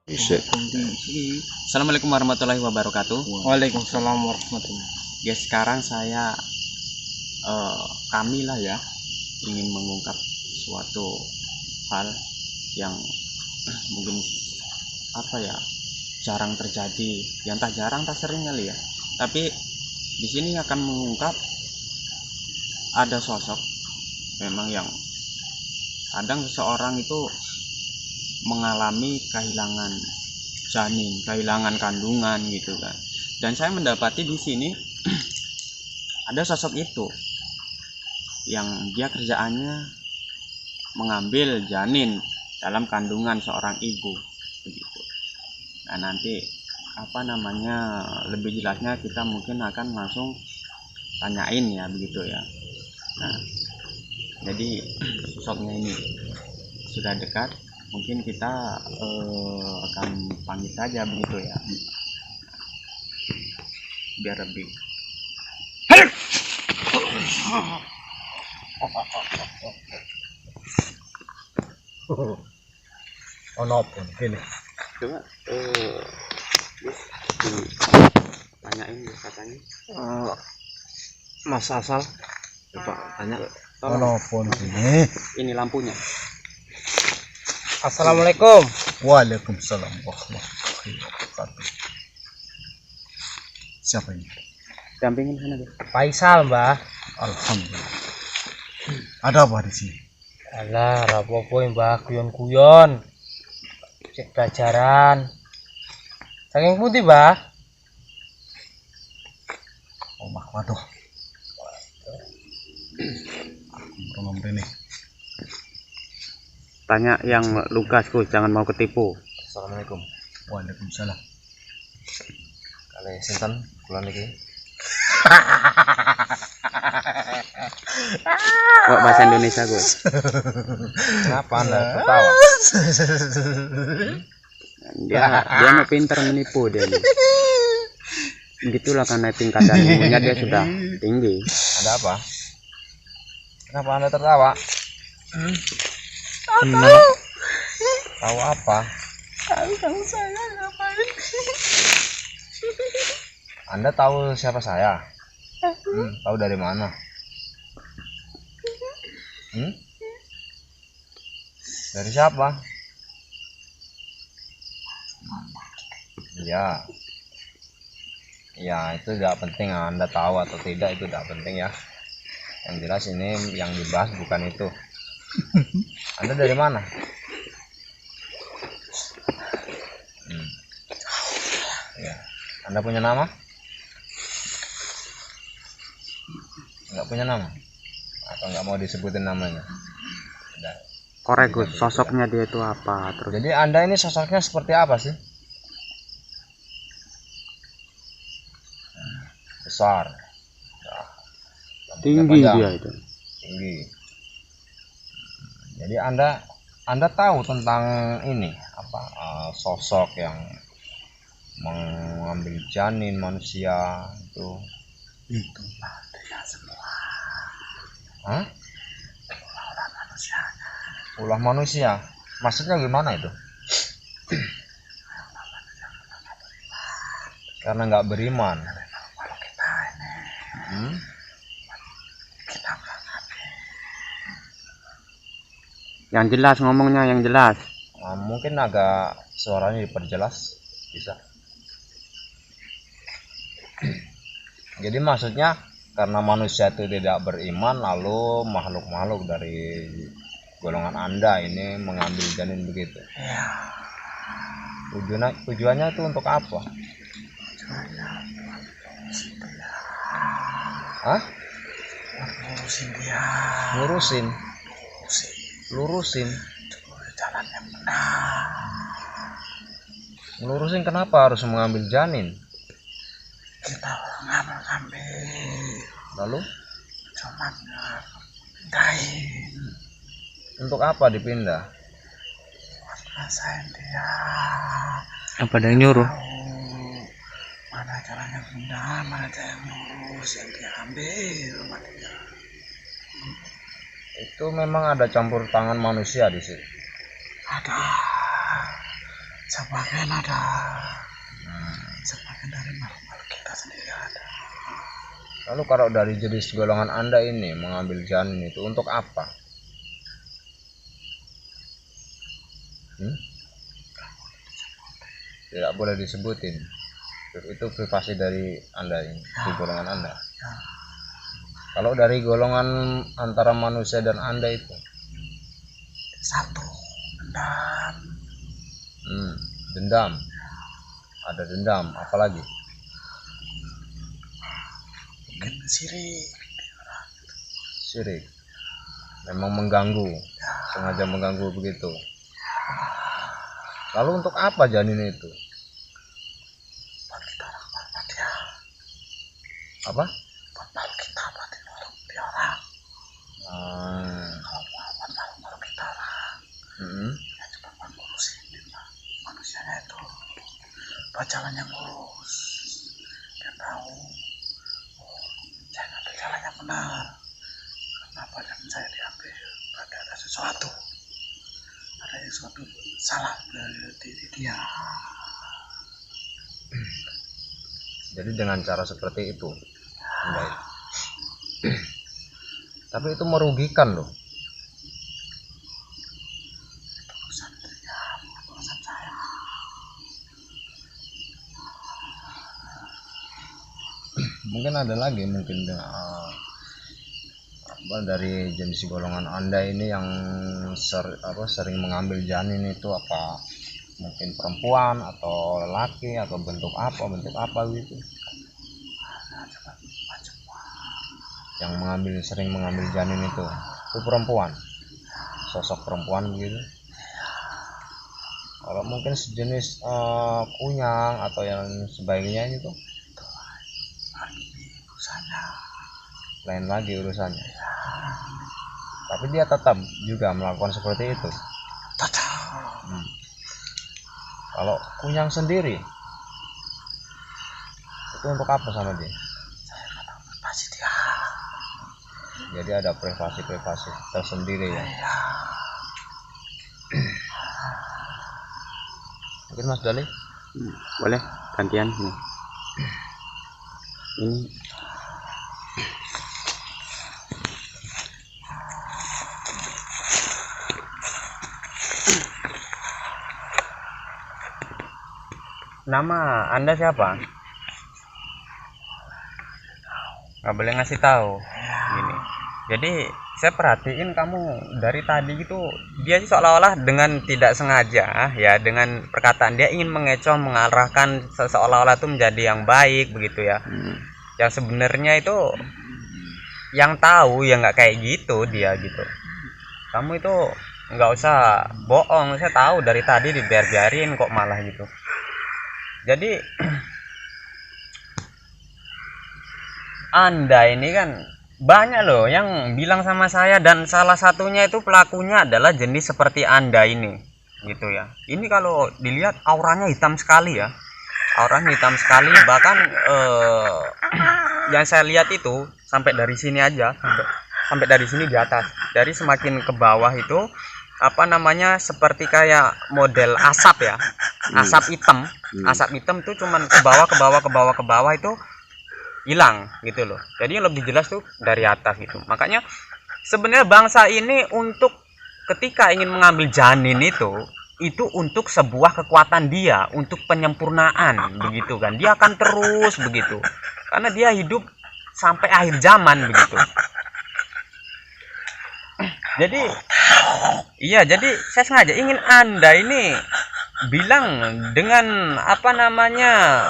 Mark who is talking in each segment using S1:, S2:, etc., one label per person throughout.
S1: Assalamualaikum warahmatullahi wabarakatuh.
S2: Waalaikumsalam warahmatullahi.
S1: Guys, sekarang saya kami lah ya ingin mengungkap suatu hal yang mungkin jarang terjadi, yang tak jarang tak sering kali ya. Tapi di sini akan mengungkap ada sosok memang yang kadang seseorang itu mengalami kehilangan janin, kehilangan kandungan gitu kan. Dan saya mendapati di sini ada sosok itu yang dia kerjaannya mengambil janin dalam kandungan seorang ibu begitu. Nah, nanti lebih jelasnya kita mungkin akan langsung tanyain ya begitu ya. Nah, jadi sosoknya ini sudah dekat, mungkin kita akan panggil saja begitu ya, biar lebih
S2: Pun gini.
S1: coba tanyain katanya.
S2: Mas Asal,
S1: Coba tanya.
S2: pun gini.
S1: Ini lampunya.
S2: Assalamualaikum.
S3: Waalaikumsalam warahmatullahi wabarakatuh. Siapa ini?
S1: Dampingin sana deh.
S2: Faisal, Mbah.
S3: Alhamdulillah. Ada apa di sini?
S2: Alah, rapopo Mbah, guyon-guyon. Cek pelajaran. Saking putih, Mbah.
S3: Omah waduh. Aku belum ini.
S1: Tanya yang Lukas, Gus, jangan mau ketipu.
S2: Assalamualaikum.
S3: Waalaikumsalam.
S2: Kali sinten kula niki?
S1: Kok bahasa Indonesia, Gus?
S2: Kenapa Anda ketawa?
S1: Dia mau pintar menipu dia nih. Begitulah karena tingkatan ilmunya dia sudah tinggi.
S2: Ada apa? Kenapa Anda tertawa? Tahu apa?
S3: Tahu saya ngapain?
S2: Anda tahu siapa saya? Tahu dari mana? Dari siapa? Ya, ya itu tidak penting. Anda tahu atau tidak itu tidak penting ya. Yang jelas ini yang dibahas bukan itu. Anda dari mana? Ya. Anda punya nama? Nggak punya nama? Atau nggak mau disebutin namanya?
S1: Korek, Gus, sosoknya dia itu apa? Terus
S2: Jadi Anda ini sosoknya seperti apa sih? Besar.
S1: tinggi
S2: Panjang.
S1: dia itu.
S2: Tinggi. Jadi Anda tahu tentang ini sosok yang mengambil janin manusia itu?
S3: Itu dia semua.
S2: Hah?
S3: Ulah manusia.
S2: Ulah manusia. Maksudnya gimana itu? Karena nggak beriman.
S3: Kalau kita ini kita
S1: Yang jelas ngomongnya, yang jelas.
S2: Mungkin agak suaranya diperjelas, bisa. Jadi maksudnya karena manusia itu tidak beriman, lalu makhluk-makhluk dari golongan Anda ini mengambil janin begitu.
S3: ya
S2: Tujuannya itu untuk apa? Hah?
S3: ngurusin dia,
S2: Lurusin.
S3: jalan yang benar.
S2: Ngelurusin kenapa harus mengambil janin?
S3: Kita ngambil
S2: Lalu
S3: cuman pindahin,
S2: untuk apa dipindah?
S3: rasain dia.
S1: Apa ada yang nyuruh?
S3: Tahu mana jalan yang benar, mana yang lurus yang diambil sama dia.
S2: Itu memang ada campur tangan manusia di situ.
S3: Ada Sebagian ada, sebagian dari makhluk kita sendiri ada.
S2: Lalu kalau dari jenis golongan Anda ini mengambil janin itu untuk apa? Tidak boleh disebutin. Itu privasi dari Anda ini, di golongan Anda. Kalau dari golongan antara manusia dan Anda itu?
S3: Satu, dendam.
S2: Dendam. Ada dendam, apalagi?
S3: Mungkin sirik.
S2: Syirik. Memang mengganggu, sengaja mengganggu begitu. Lalu untuk apa janin itu?
S3: Buat kita orang dia.
S2: Apa?
S3: Buat makhluk kita, buat makhluk dia orang. Buat makhluk kita orang. Ya cuma buat ngurusin manusianya itu. Buat jalan yang lurus. Dia tahu. Saya ngambil jalan yang benar. Kenapa jalan saya diambil? Berarti ada sesuatu. Ada sesuatu salah dari diri dia.
S2: Jadi dengan cara seperti itu, baik. Tapi itu merugikan loh.
S3: Itu urusan dia, bukan urusan saya.
S2: Mungkin ada lagi dari jenis golongan Anda ini yang sering mengambil janin itu, apa mungkin perempuan atau lelaki atau bentuk apa gitu yang sering mengambil janin itu perempuan, sosok perempuan begitu. Kalau mungkin sejenis kunyang atau yang sebagainya itu lain lagi urusannya. Tapi dia tetap juga melakukan seperti itu. Kalau kunyang sendiri itu untuk apa sama dia?
S3: Privasi dia.
S2: Jadi ada privasi tersendiri ya. Mungkin Mas Dali?
S1: Boleh gantian nih. Ini nama Anda siapa? Nggak boleh ngasih tahu. Gini. Jadi saya perhatiin kamu dari tadi gitu, dia seolah-olah dengan tidak sengaja ya, dengan perkataan dia ingin mengecoh, mengarahkan seolah-olah itu menjadi yang baik begitu ya. Yang sebenarnya itu yang tahu ya nggak kayak gitu dia gitu. Kamu itu nggak usah bohong, saya tahu dari tadi dibiarin kok malah gitu. Jadi Anda ini kan banyak loh yang bilang sama saya, dan salah satunya itu pelakunya adalah jenis seperti Anda ini gitu ya. Ini kalau dilihat auranya hitam sekali ya, auranya hitam sekali, bahkan yang saya lihat itu sampai dari sini aja, sampai dari sini di atas, dari semakin ke bawah itu apa namanya, seperti kayak model asap ya, asap hitam tuh cuman ke bawah itu hilang gitu loh. Jadi yang lebih jelas tuh dari atas gitu. Makanya sebenarnya bangsa ini untuk ketika ingin mengambil janin itu untuk sebuah kekuatan dia, untuk penyempurnaan begitu kan. Dia akan terus begitu karena dia hidup sampai akhir zaman begitu. Jadi iya, jadi saya sengaja ingin Anda ini bilang dengan apa namanya,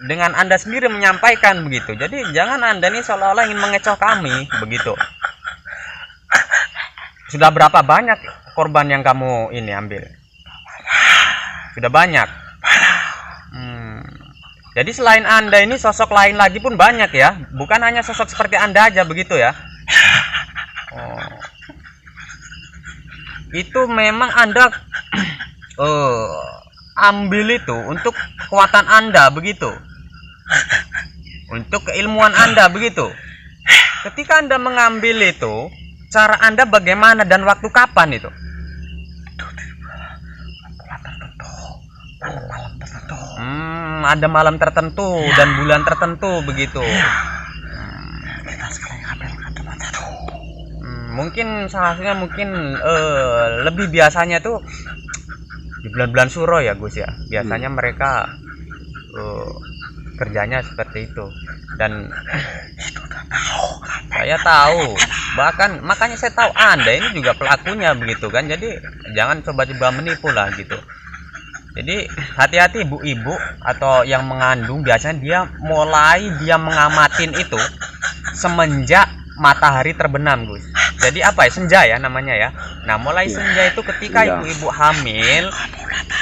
S1: dengan Anda sendiri menyampaikan begitu. Jadi jangan Anda ini seolah-olah ingin mengecoh kami begitu. Sudah berapa banyak korban yang kamu ini ambil? Sudah banyak. Jadi selain Anda ini sosok lain lagi pun banyak ya, bukan hanya sosok seperti Anda aja begitu ya. Itu memang Anda ambil itu untuk kekuatan Anda begitu, untuk keilmuan Anda begitu. Ketika Anda mengambil itu, cara Anda bagaimana dan waktu kapan itu?
S3: malam-malam tertentu.
S1: Ada malam tertentu dan bulan tertentu begitu.
S3: Kita sekali ngambil ke tempat itu.
S1: Mungkin salah satunya mungkin lebih biasanya tuh di bulan-bulan suro ya Gus ya. Biasanya mereka kerjanya seperti itu. Dan saya tahu, bahkan makanya saya tahu Anda ini juga pelakunya begitu kan. Jadi jangan coba-coba menipu lah gitu. Jadi hati-hati ibu-ibu atau yang mengandung, biasanya dia mengamatin itu semenjak matahari terbenam Gus. Jadi apa ya, senja ya namanya ya. Nah mulai senja itu ketika ibu-ibu hamil,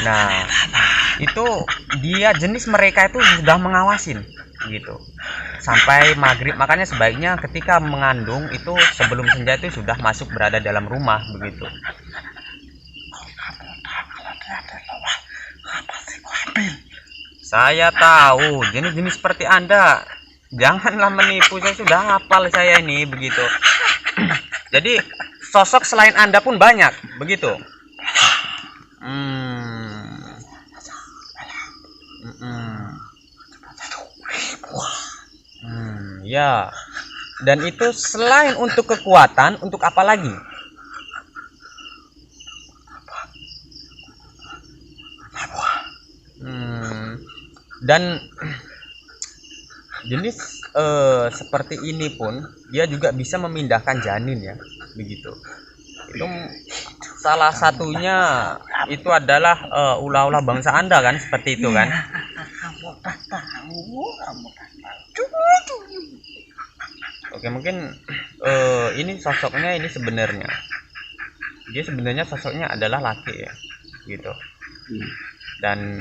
S1: nah itu dia jenis mereka itu sudah mengawasin gitu sampai maghrib. Makanya sebaiknya ketika mengandung itu sebelum senja itu sudah masuk berada dalam rumah begitu. Saya tahu jenis-jenis seperti Anda, janganlah menipu. Saya sudah hafal saya ini begitu. Jadi sosok selain Anda pun banyak begitu. Ya. Dan itu selain untuk kekuatan, untuk apa lagi? Dan jenis seperti ini pun dia juga bisa memindahkan janin ya begitu. Itu salah satunya itu adalah ulah-ulah bangsa Anda kan, seperti itu kan. Oke, mungkin ini sosoknya ini sebenarnya dia sosoknya adalah laki ya gitu. Dan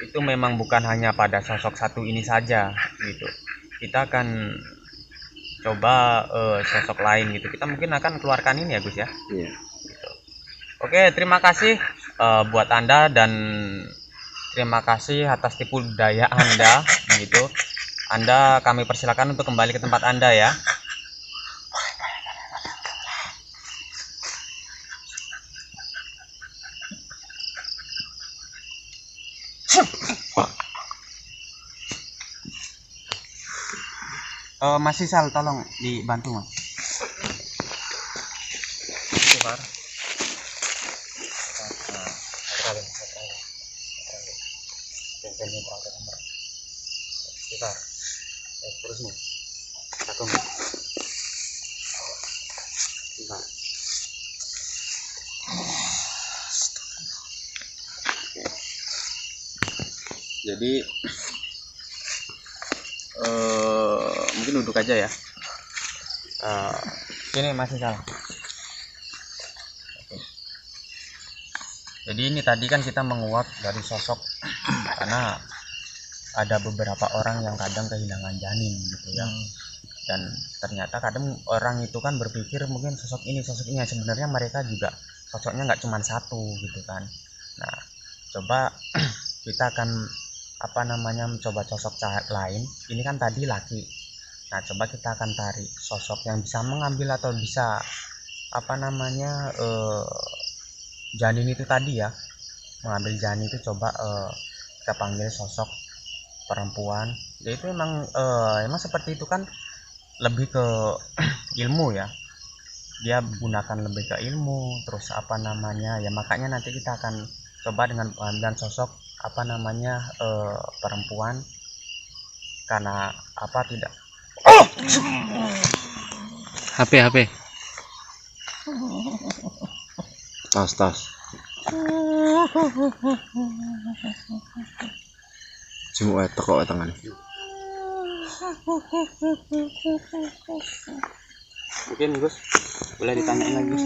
S1: itu memang bukan hanya pada sosok satu ini saja gitu. Kita akan coba sosok lain gitu. Kita mungkin akan keluarkan ini ya Gus ya.
S2: Iya.
S1: Gitu. Oke, terima kasih buat Anda dan terima kasih atas tipu daya Anda gitu. Anda kami persilakan untuk kembali ke tempat Anda ya. Masih Sal, tolong dibantu Mas. Jadi mungkin duduk aja ya. Ini masih salah. Jadi ini tadi kan kita menguak dari sosok karena ada beberapa orang yang kadang kehilangan janin gitu ya. Dan ternyata kadang orang itu kan berpikir mungkin sosok ini sebenarnya mereka juga sosoknya nggak cuma satu gitu kan. Nah coba kita akan mencoba sosok lain. Ini kan tadi laki. Nah coba kita akan tarik sosok yang bisa mengambil atau bisa janin itu tadi ya, mengambil janin itu. Coba kita panggil sosok perempuan. Ya itu emang seperti itu kan, lebih ke ilmu ya, dia gunakan lebih ke ilmu. Terus ya makanya nanti kita akan coba dengan pengambilan sosok perempuan. Karena tidak
S2: HP tas cuma teko tangan.
S1: mungkin Gus boleh ditanyain lagi Gus.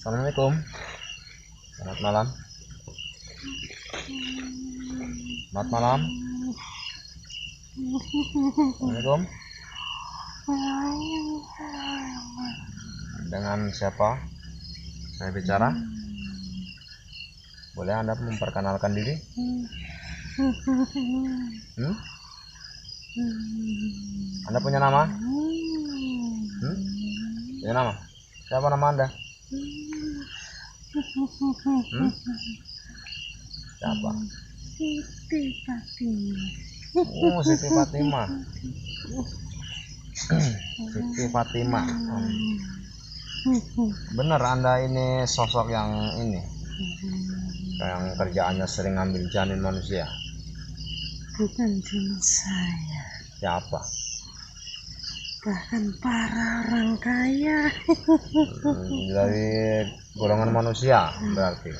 S2: Assalamualaikum. Selamat malam. Selamat malam. Assalamualaikum. Dengan siapa saya bicara? Boleh Anda memperkenalkan diri? Anda punya nama? Punya nama? Siapa nama Anda? Siapa?
S4: Siti Fatimah.
S2: Oh, Siti Fatimah. Siti Fatimah. Benar Anda ini sosok yang ini, yang kerjaannya sering ngambil janin manusia?
S4: Bukan cuma saya,
S2: Siapa?
S4: bahkan para orang kaya.
S2: Dari golongan manusia berarti.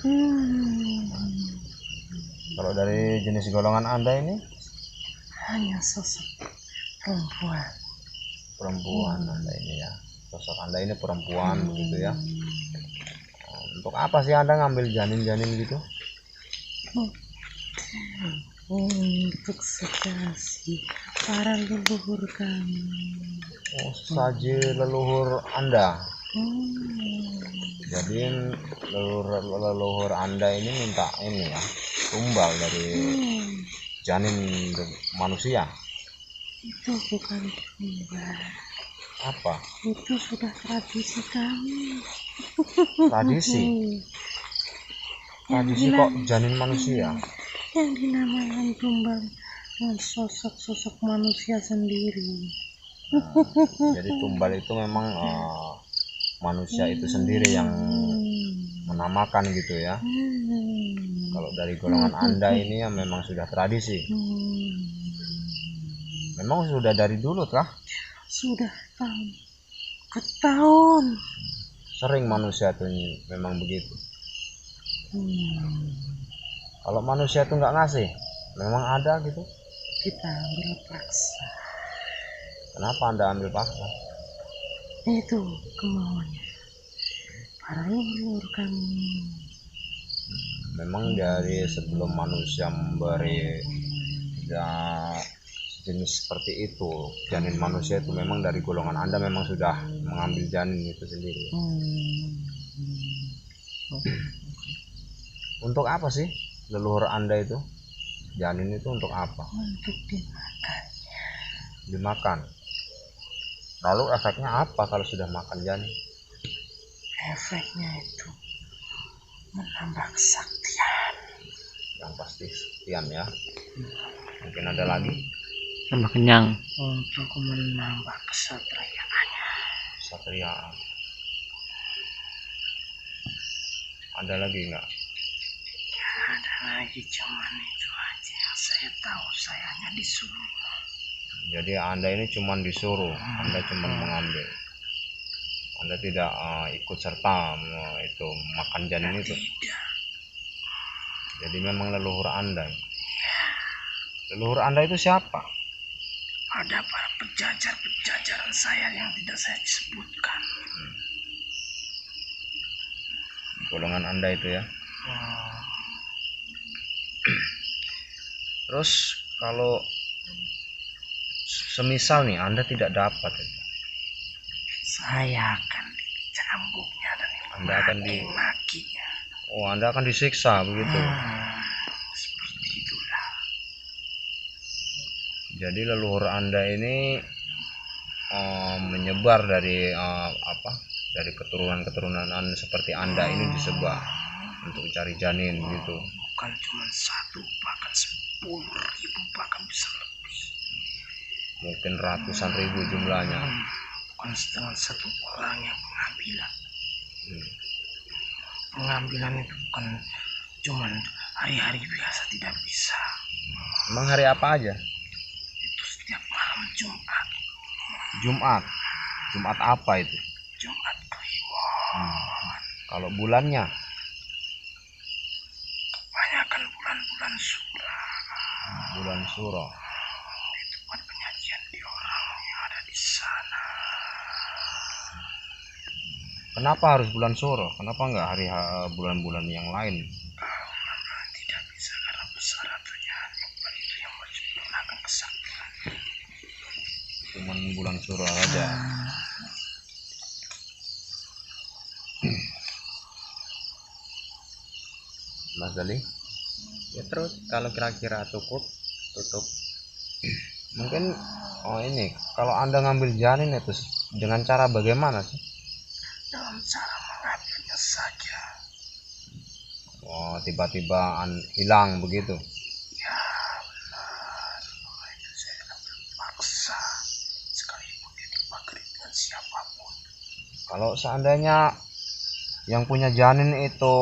S2: Kalau dari jenis golongan Anda ini?
S4: Hanya sosok perempuan.
S2: Perempuan Anda ini ya. Sosok Anda ini perempuan begitu ya. Untuk apa sih Anda ngambil janin-janin gitu?
S4: Untuk sekasih para leluhur kami.
S2: Oh, sesaji leluhur Anda. Jadi leluhur Anda ini minta ini ya, tumbal dari janin manusia.
S4: Itu bukan tumbal.
S2: Apa?
S4: Itu sudah tradisi kami.
S2: Tradisi? Tradisi kok janin manusia?
S4: Yang dinamakan tumbal dengan sosok-sosok manusia sendiri.
S2: Jadi tumbal itu memang manusia itu sendiri yang menamakan gitu ya. Kalau dari golongan Anda ini ya memang sudah tradisi. Memang sudah dari dulu kah?
S4: Sudah tahun ke tahun.
S2: Sering manusia itu memang begitu. Kalau manusia itu nggak ngasih, memang ada gitu.
S4: Kita ambil paksa.
S2: Kenapa Anda ambil paksa?
S4: Itu kemauannya para leluhur kami.
S2: Memang dari sebelum manusia memberi ya, jenis seperti itu, janin manusia itu memang dari golongan Anda memang sudah mengambil janin itu sendiri. Untuk apa sih leluhur Anda itu? Janin itu untuk apa?
S4: Untuk dimakan.
S2: Dimakan. Lalu efeknya apa kalau sudah makan janin?
S4: Efeknya itu menambah kesaktian.
S2: Yang pasti sekian ya. Mungkin ada lagi?
S1: Tambah kenyang.
S4: Untuk menambah kesatriaannya.
S2: Satria. Ada lagi nggak?
S4: Ada lagi, cuman itu aja yang saya tahu. Saya hanya disuruh.
S2: Jadi Anda ini cuma disuruh, Anda cuma mengambil. Anda tidak ikut serta itu makan janin itu.
S4: Tidak.
S2: Jadi memang leluhur Anda. Leluhur Anda itu siapa?
S4: Ada para pejajaran saya yang tidak saya sebutkan.
S2: Golongan Anda itu ya. Terus kalau semisal nih Anda tidak dapat,
S4: Saya akan dicambuknya dan
S2: Anda akan
S4: makinya.
S2: Oh, Anda akan disiksa begitu.
S4: Seperti itulah.
S2: Jadi leluhur Anda ini menyebar dari dari keturunan seperti Anda ini disebar untuk cari janin gitu.
S4: Bukan cuma 1, bahkan 10.000, bahkan bisa lebih.
S2: Mungkin ratusan ribu jumlahnya.
S4: Bukan setengah 1 orang yang pengambilan. Pengambilan itu bukan cuma hari-hari biasa, tidak bisa.
S2: Emang hari apa aja?
S4: Itu setiap malam Jumat.
S2: Jumat apa itu?
S4: Jumat Kliwon.
S2: Kalau bulannya?
S4: Kebanyakan bulan-bulan Suro.
S2: Bulan Suro.
S4: Di tempat penyajian di orang yang ada di sana.
S2: Kenapa harus bulan Suro? Kenapa nggak hari bulan-bulan yang lain?
S4: Tidak bisa karena persyaratannya hanya bulan itu yang menyempurnakan kesaktian.
S2: Cuman bulan Suro aja. Mas Dali? Ya terus kalau kira-kira cukup tutup. Mungkin ini kalau Anda ngambil janin itu dengan cara bagaimana sih?
S3: Dalam cara mengambilnya saja.
S2: Oh, tiba-tiba hilang begitu.
S3: Ya benar. Kalau itu saya ambil paksa. Sekalipun dia dipagari dengan siapapun.
S2: Kalau seandainya yang punya janin itu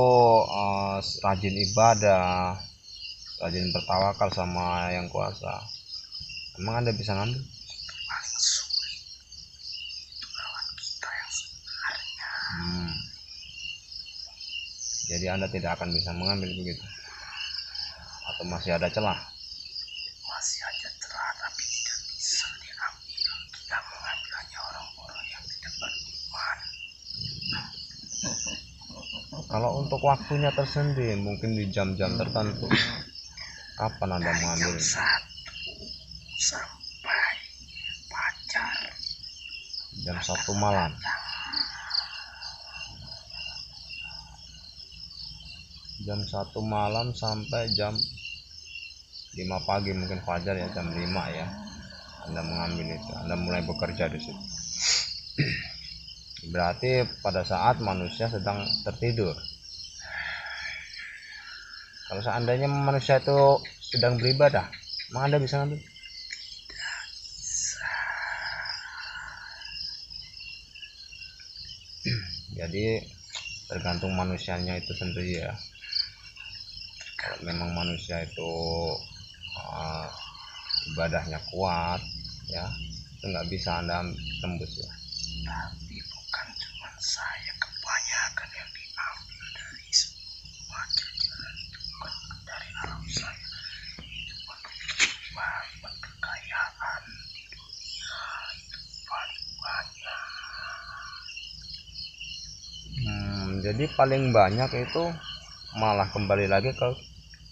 S2: rajin ibadah, rajin bertawakal sama yang kuasa, emang Anda bisa ngambil?
S3: Paling sulit. Itu lawan kita yang sebenarnya.
S2: Jadi Anda tidak akan bisa mengambil begitu? Atau masih ada celah?
S3: Masih ada celah tapi tidak bisa diambil. Kita mengambil hanya orang-orang yang tidak beriman.
S2: Kalau untuk waktunya tersendiri, mungkin di jam-jam tertentu, kapan Anda
S3: Dari
S2: mengambil?
S3: jam 1 sampai fajar.
S2: Jam 1 malam. Jam 1 malam sampai jam 5 pagi, mungkin fajar ya, jam 5 ya. Anda mengambil itu, Anda mulai bekerja di situ. Berarti pada saat manusia sedang tertidur. Kalau seandainya manusia itu sedang beribadah, emang Anda bisa ngambil? Jadi tergantung manusianya itu sendiri ya. Kalau memang manusia itu ibadahnya kuat ya, itu nggak bisa Anda tembus ya.
S3: Tapi bukan cuma saya, kebanyakan yang diambil dari semua jajaran itu bukan dari alam saya. Itu banyak kekayaan di dunia itu paling banyak.
S2: Jadi paling banyak itu malah kembali lagi ke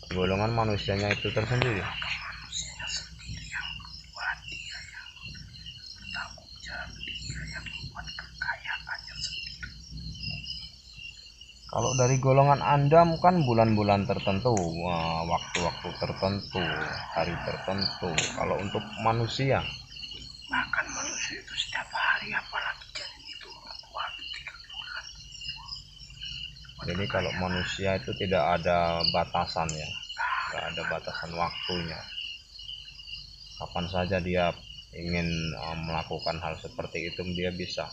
S2: golongan manusianya itu tersendiri.
S3: Manusianya sendiri yang membuat, dia yang bertanggung jawab, dia yang membuat kekayaannya sendiri.
S2: Kalau dari golongan Anda kan bulan-bulan tertentu, waktu-waktu tertentu, hari tertentu. Kalau untuk manusia,
S3: Bahkan manusia itu setiap hari, apalagi janin itu kuat 3 bulan.
S2: jadi kalau manusia itu tidak ada batasan ya, tidak ada batasan waktunya. Kapan saja dia ingin melakukan hal seperti itu, dia bisa.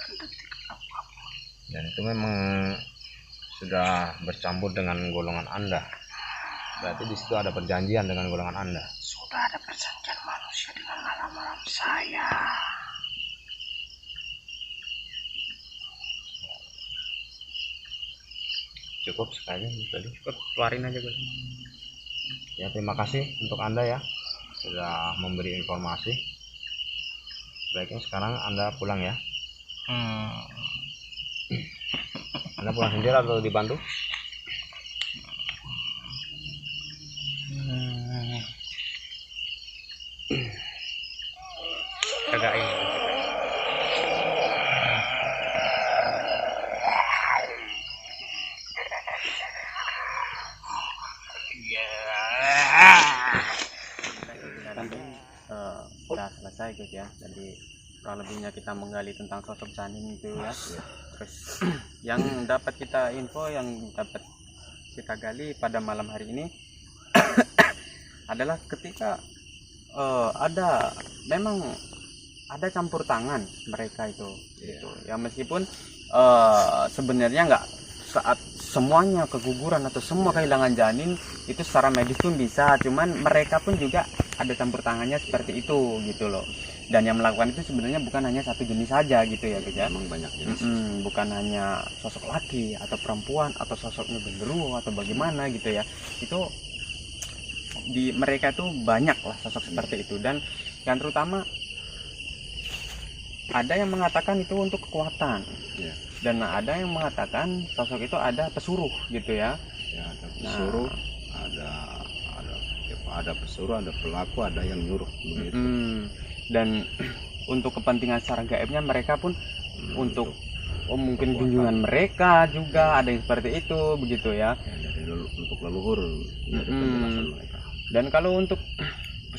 S3: Dan detik apapun.
S2: Dan itu memang sudah bercampur dengan golongan Anda. Berarti di situ ada perjanjian dengan golongan Anda.
S3: Sudah ada perjanjian manusia dengan alam-alam saya.
S2: Cukup sekali tadi, cukup keluarin aja Gus. Ya, terima kasih untuk Anda ya sudah memberi informasi. Baiknya sekarang Anda pulang ya. Anda pulang sendiri atau dibantu?
S1: Agak ini. Udah selesai Gus ya. Jadi kurang lebihnya kita menggali tentang sosok janin itu ya. Terus yang dapat kita info, yang dapat kita gali pada malam hari ini adalah ketika memang ada campur tangan mereka itu gitu. Ya meskipun sebenarnya nggak saat semuanya keguguran atau semua kehilangan janin itu secara medis pun bisa, cuman mereka pun juga ada campur tangannya seperti itu gitu loh. Dan yang melakukan itu sebenarnya bukan hanya satu jenis saja gitu ya guys ya.
S2: Memang banyak jenis.
S1: Bukan hanya sosok laki atau perempuan atau sosoknya genderuwo atau bagaimana gitu ya. Itu di mereka tuh banyak lah sosok seperti itu. Dan yang terutama ada yang mengatakan itu untuk kekuatan, dan ada yang mengatakan sosok itu ada pesuruh gitu ya.
S2: Ada pesuruh, ada pesuruh, ada pelaku, ada yang nyuruh begitu.
S1: Dan untuk kepentingan secara gaibnya mereka pun untuk mungkin junjungan mereka juga ada yang seperti itu begitu ya.
S2: Dari untuk leluhur dari penjelasan mereka.
S1: Dan kalau untuk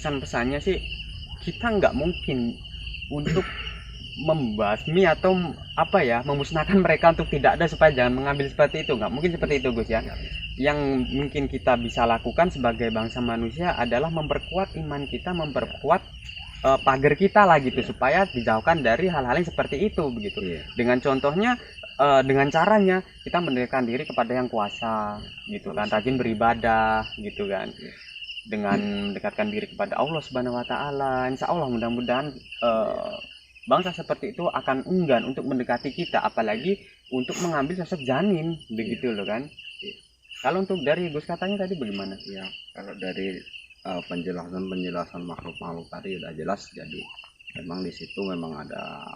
S1: pesan-pesannya sih, kita nggak mungkin untuk membasmi atau apa ya, memusnahkan mereka untuk tidak ada, supaya jangan mengambil seperti itu. Nggak mungkin seperti itu, Gus ya. Yang mungkin kita bisa lakukan sebagai bangsa manusia adalah memperkuat iman kita, memperkuat pagar kita lah gitu, supaya dijauhkan dari hal-hal yang seperti itu begitu. Dengan contohnya, dengan caranya kita mendekatkan diri kepada yang kuasa gitu kan, rajin beribadah gitu kan, dengan mendekatkan diri kepada Allah Subhanahu Wa Taala. Insya Allah mudah-mudahan bangsa seperti itu akan enggan untuk mendekati kita, apalagi untuk mengambil sosok janin begitu loh kan. Kalau untuk dari Gus katanya tadi bagaimana?
S2: Ya, kalau dari penjelasan makhluk-makhluk tadi udah jelas. Jadi memang di situ memang ada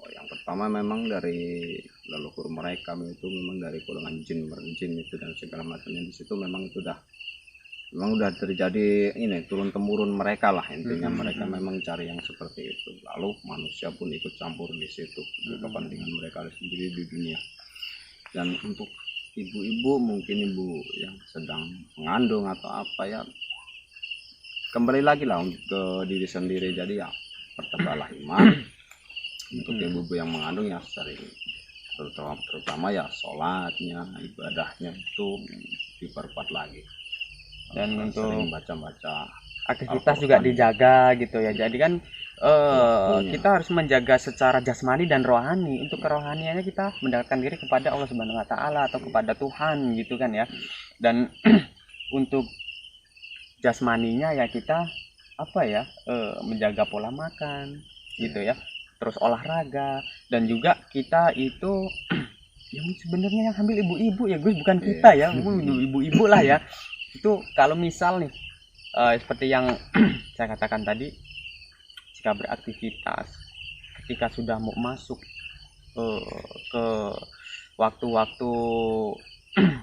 S2: yang pertama memang dari leluhur mereka itu memang dari golongan jin itu dan segala macamnya. Di situ memang itu memang udah terjadi ini turun temurun mereka lah intinya. Mereka memang cari yang seperti itu, lalu manusia pun ikut campur di situ untuk kepentingan mereka sendiri di dunia. Dan untuk ibu-ibu, mungkin ibu yang sedang mengandung atau apa ya, kembali lagi lah ke diri sendiri. Jadi ya pertebalah iman. Untuk ibu-ibu yang mengandung ya sering, terutama ya sholatnya, ibadahnya itu diperkuat lagi.
S1: Dan untuk
S2: sering baca-baca
S1: aktivitas juga dijaga gitu ya. Jadi kan kita harus menjaga secara jasmani dan rohani. Untuk kerohaniannya kita mendekatkan diri kepada Allah Subhanahu Wa Taala atau kepada Tuhan gitu kan ya. Dan untuk jasmaninya ya kita apa ya, menjaga pola makan gitu ya, terus olahraga. Dan juga kita itu yang sebenarnya yang hamil ibu-ibu ya Gus, bukan kita ya, ibu-ibu lah ya. Itu kalau misal nih seperti yang saya katakan tadi, jika beraktivitas ketika sudah mau masuk ke waktu-waktu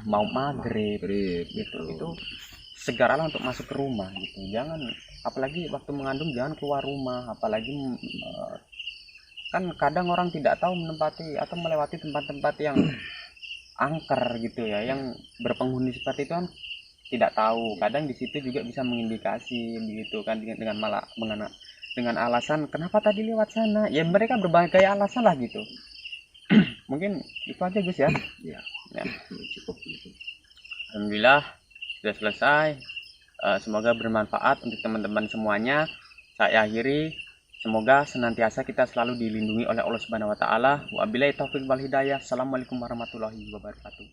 S1: mau maghrib gitu, itu segeralah untuk masuk ke rumah gitu. Jangan, apalagi waktu mengandung jangan keluar rumah, apalagi kan kadang orang tidak tahu menempati atau melewati tempat-tempat yang angker gitu ya, yang berpenghuni seperti itu kan tidak tahu. Kadang di situ juga bisa mengindikasi begitu kan, dengan malah dengan alasan kenapa tadi lewat sana ya, mereka berbagai alasan lah gitu. Mungkin itu aja Gus ya. Ya
S2: cukup gitu.
S1: Alhamdulillah sudah selesai. Semoga bermanfaat untuk teman-teman semuanya. Saya akhiri, semoga senantiasa kita selalu dilindungi oleh Allah Subhanahu Wa Taala. Wabillahi taufiq wal hidayah. Assalamualaikum warahmatullahi wabarakatuh.